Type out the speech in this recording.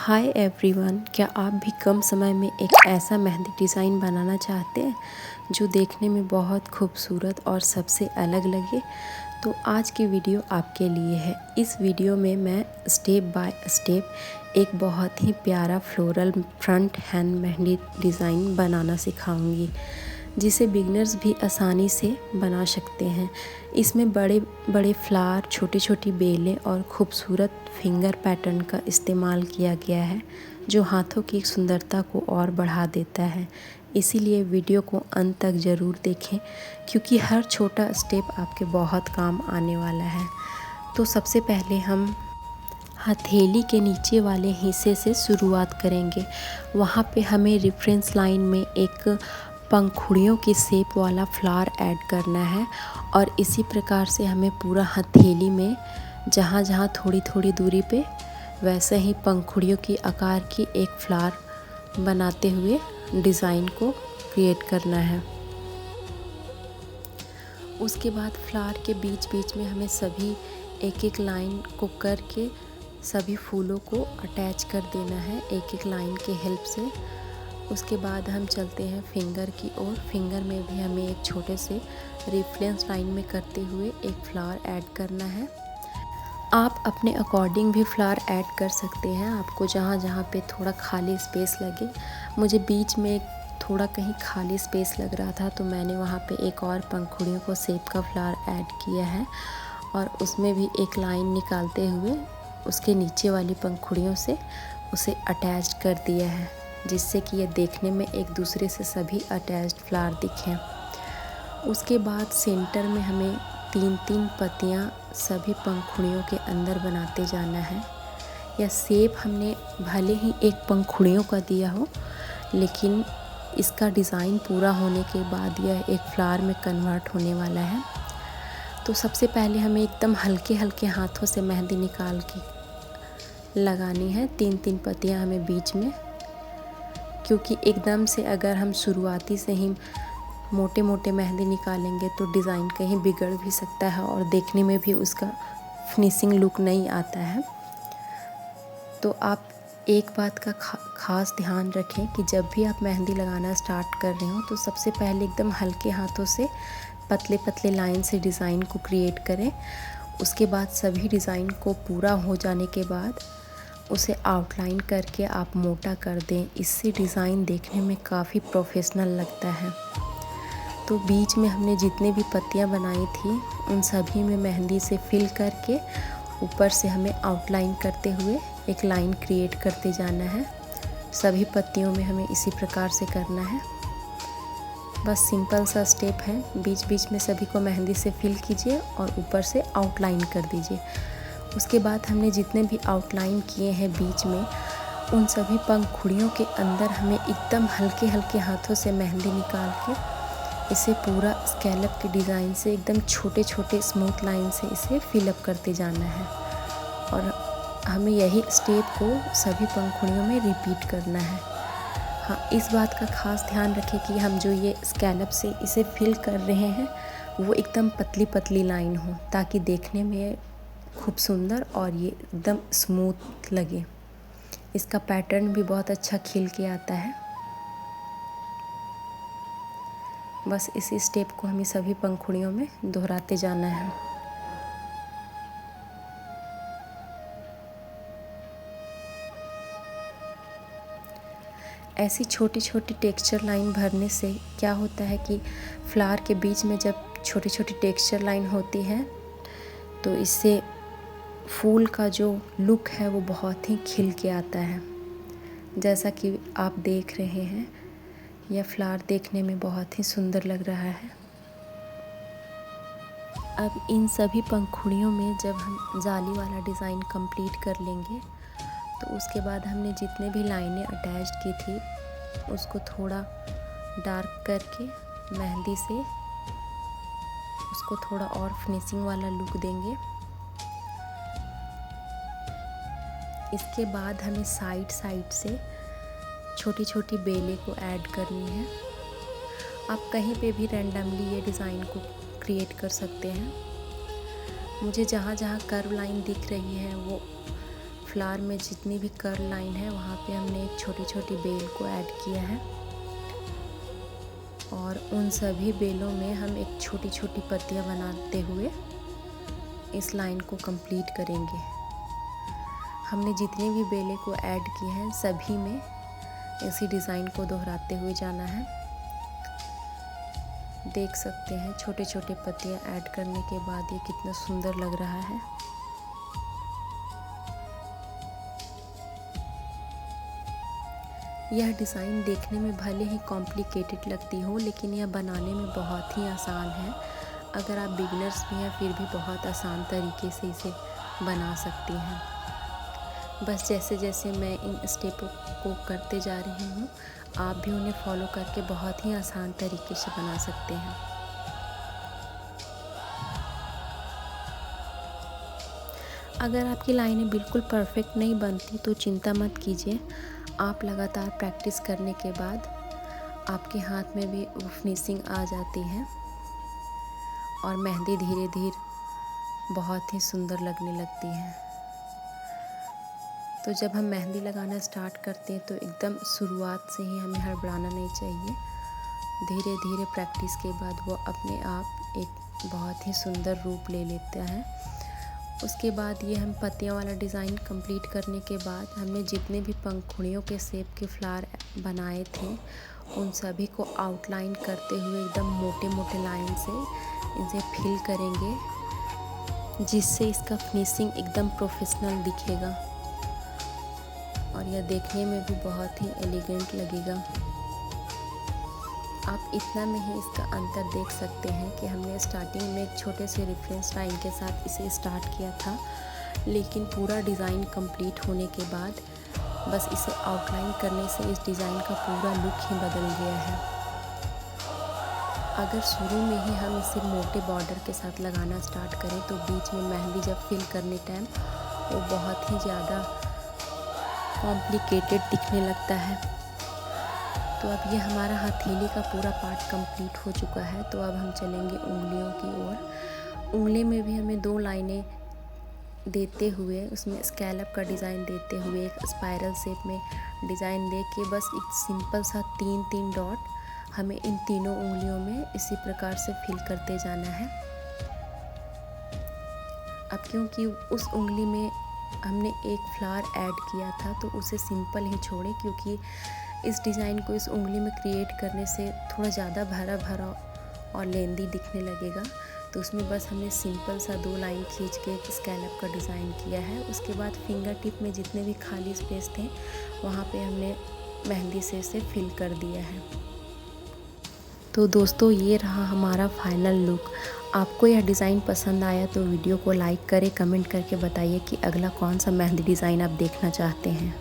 Hi everyone, क्या आप भी कम समय में एक ऐसा मेहंदी डिज़ाइन बनाना चाहते हैं जो देखने में बहुत खूबसूरत और सबसे अलग लगे? तो आज की वीडियो आपके लिए है। इस वीडियो में मैं स्टेप बाय स्टेप एक बहुत ही प्यारा floral front hand mehndi design बनाना सिखाऊंगी, जिसे बिगनर्स भी आसानी से बना सकते हैं। इसमें बड़े बड़े फ्लावर, छोटी छोटी बेलें और खूबसूरत फिंगर पैटर्न का इस्तेमाल किया गया है, जो हाथों की सुंदरता को और बढ़ा देता है। इसीलिए वीडियो को अंत तक ज़रूर देखें, क्योंकि हर छोटा स्टेप आपके बहुत काम आने वाला है। तो सबसे पहले हम हथेली के नीचे वाले हिस्से से शुरुआत करेंगे। वहाँ पे हमें रेफरेंस लाइन में एक पंखुड़ियों की शेप वाला फ्लावर ऐड करना है, और इसी प्रकार से हमें पूरा हथेली में जहाँ जहाँ थोड़ी थोड़ी दूरी पे वैसे ही पंखुड़ियों की आकार की एक फ्लावर बनाते हुए डिज़ाइन को क्रिएट करना है। उसके बाद फ्लावर के बीच बीच में हमें सभी एक एक लाइन को करके सभी फूलों को अटैच कर देना है एक एक लाइन के हेल्प से। उसके बाद हम चलते हैं फिंगर की ओर। फिंगर में भी हमें एक छोटे से रेफरेंस लाइन में करते हुए एक फ्लावर ऐड करना है। आप अपने अकॉर्डिंग भी फ्लावर ऐड कर सकते हैं, आपको जहाँ जहाँ पे थोड़ा खाली स्पेस लगे। मुझे बीच में थोड़ा कहीं खाली स्पेस लग रहा था, तो मैंने वहाँ पे एक और पंखुड़ियों को शेप का फ्लावर ऐड किया है, और उसमें भी एक लाइन निकालते हुए उसके नीचे वाली पंखुड़ियों से उसे अटैच कर दिया है, जिससे कि ये देखने में एक दूसरे से सभी अटैच्ड फ्लावर दिखें। उसके बाद सेंटर में हमें 3-3 पत्तियाँ सभी पंखुड़ियों के अंदर बनाते जाना है। यह शेप हमने भले ही एक पंखुड़ियों का दिया हो, लेकिन इसका डिज़ाइन पूरा होने के बाद यह एक फ्लावर में कन्वर्ट होने वाला है। तो सबसे पहले हमें एकदम हल्के हल्के हाथों से मेहंदी निकाल के लगानी है। 3-3 पत्तियाँ हमें बीच में, क्योंकि एकदम से अगर हम शुरुआती से ही मोटे मोटे मेहंदी निकालेंगे तो डिज़ाइन कहीं बिगड़ भी सकता है और देखने में भी उसका फिनिशिंग लुक नहीं आता है। तो आप एक बात का खास ध्यान रखें कि जब भी आप मेहंदी लगाना स्टार्ट कर रहे हो तो सबसे पहले एकदम हल्के हाथों से पतले पतले लाइन से डिज़ाइन को क्रिएट करें। उसके बाद सभी डिज़ाइन को पूरा हो जाने के बाद उसे आउटलाइन करके आप मोटा कर दें। इससे डिज़ाइन देखने में काफ़ी प्रोफेशनल लगता है। तो बीच में हमने जितने भी पत्तियां बनाई थी उन सभी में मेहंदी से फिल करके ऊपर से हमें आउटलाइन करते हुए एक लाइन क्रिएट करते जाना है। सभी पत्तियों में हमें इसी प्रकार से करना है। बस सिंपल सा स्टेप है। बीच बीच में सभी को मेहंदी से फिल कीजिए और ऊपर से आउटलाइन कर दीजिए। उसके बाद हमने जितने भी आउटलाइन किए हैं बीच में, उन सभी पंखुड़ियों के अंदर हमें एकदम हल्के हल्के हाथों से मेहंदी निकाल के इसे पूरा स्कैलप के डिज़ाइन से एकदम छोटे छोटे स्मूथ लाइन से इसे फिलअप करते जाना है, और हमें यही स्टेप को सभी पंखुड़ियों में रिपीट करना है। हाँ, इस बात का खास ध्यान रखें कि हम जो ये स्कैलप से इसे फिल कर रहे हैं वो एकदम पतली पतली लाइन हो, ताकि देखने में खूब सुंदर और ये एकदम स्मूथ लगे। इसका पैटर्न भी बहुत अच्छा खिल के आता है। बस इसी स्टेप को हमें सभी पंखुड़ियों में दोहराते जाना है। ऐसी छोटी छोटी टेक्सचर लाइन भरने से क्या होता है कि फ्लावर के बीच में जब छोटी छोटी टेक्सचर लाइन होती है तो इससे फूल का जो लुक है वो बहुत ही खिल के आता है। जैसा कि आप देख रहे हैं, यह फ्लावर देखने में बहुत ही सुंदर लग रहा है। अब इन सभी पंखुड़ियों में जब हम जाली वाला डिज़ाइन कंप्लीट कर लेंगे तो उसके बाद हमने जितने भी लाइनें अटैच की थी उसको थोड़ा डार्क करके मेहंदी से उसको थोड़ा और फिनिशिंग वाला लुक देंगे। इसके बाद हमें साइड साइड से छोटी छोटी बेलें को ऐड करनी है। आप कहीं पे भी रैंडमली ये डिज़ाइन को क्रिएट कर सकते हैं। मुझे जहाँ जहाँ कर्व लाइन दिख रही है वो फ्लावर में जितनी भी कर्ल लाइन है वहाँ पे हमने एक छोटी छोटी बेल को ऐड किया है और उन सभी बेलों में हम एक छोटी छोटी पत्तियाँ बनाते हुए इस लाइन को कंप्लीट करेंगे। हमने जितनी भी बेलें को ऐड की हैं सभी में इसी डिज़ाइन को दोहराते हुए जाना है। देख सकते हैं छोटे छोटे पत्तियाँ ऐड करने के बाद ये कितना सुंदर लग रहा है। यह डिज़ाइन देखने में भले ही कॉम्प्लिकेटेड लगती हो लेकिन यह बनाने में बहुत ही आसान है। अगर आप बिगिनर्स भी हैं फिर भी बहुत आसान तरीके से इसे बना सकती हैं। बस जैसे जैसे मैं इन स्टेपों को करते जा रही हूँ आप भी उन्हें फॉलो करके बहुत ही आसान तरीके से बना सकते हैं। अगर आपकी लाइनें बिल्कुल परफेक्ट नहीं बनती तो चिंता मत कीजिए। आप लगातार प्रैक्टिस करने के बाद आपके हाथ में भी वो फिनिशिंग आ जाती है और मेहंदी धीरे धीरे बहुत ही सुंदर लगने लगती है। तो जब हम मेहंदी लगाना स्टार्ट करते हैं तो एकदम शुरुआत से ही हमें हड़बड़ाना नहीं चाहिए। धीरे धीरे प्रैक्टिस के बाद वो अपने आप एक बहुत ही सुंदर रूप ले लेता है। उसके बाद ये हम पत्तियों वाला डिज़ाइन कंप्लीट करने के बाद हमने जितने भी पंखुड़ियों के शेप के फ्लावर बनाए थे उन सभी को आउटलाइन करते हुए एकदम मोटे मोटे लाइन से इसे फिल करेंगे जिससे इसका फिनिशिंग एकदम प्रोफेशनल दिखेगा और यह देखने में भी बहुत ही एलिगेंट लगेगा। आप इतना में ही इसका अंतर देख सकते हैं कि हमने स्टार्टिंग में एक छोटे से रेफरेंस लाइन के साथ इसे स्टार्ट किया था लेकिन पूरा डिज़ाइन कंप्लीट होने के बाद बस इसे आउटलाइन करने से इस डिज़ाइन का पूरा लुक ही बदल गया है। अगर शुरू में ही हम इसे मोटे बॉर्डर के साथ लगाना स्टार्ट करें तो बीच में मेहंदी जब फिल करने टाइम वो बहुत ही ज़्यादा कॉम्प्लिकेटेड दिखने लगता है। तो अब ये हमारा हथेली का पूरा पार्ट कंप्लीट हो चुका है। तो अब हम चलेंगे उंगलियों की ओर। उंगली में भी हमें 2 लाइनें देते हुए उसमें स्कैलप का डिज़ाइन देते हुए एक स्पाइरल शेप में डिज़ाइन दे के बस एक सिंपल सा 3-3 डॉट हमें इन तीनों उंगलियों में इसी प्रकार से फिल करते जाना है। अब क्योंकि उस उंगली में हमने एक फ्लावर ऐड किया था तो उसे सिंपल ही छोड़े क्योंकि इस डिज़ाइन को इस उंगली में क्रिएट करने से थोड़ा ज़्यादा भरा भरा और लेंदी दिखने लगेगा। तो उसमें बस हमने सिंपल सा 2 लाइन खींच के एक स्कैलप का डिज़ाइन किया है। उसके बाद फिंगर टिप में जितने भी खाली स्पेस थे वहाँ पे हमने मेहंदी से इसे फिल कर दिया है। तो दोस्तों ये रहा हमारा फाइनल लुक। आपको यह डिज़ाइन पसंद आया तो वीडियो को लाइक करें, कमेंट करके बताइए कि अगला कौन सा मेहंदी डिज़ाइन आप देखना चाहते हैं।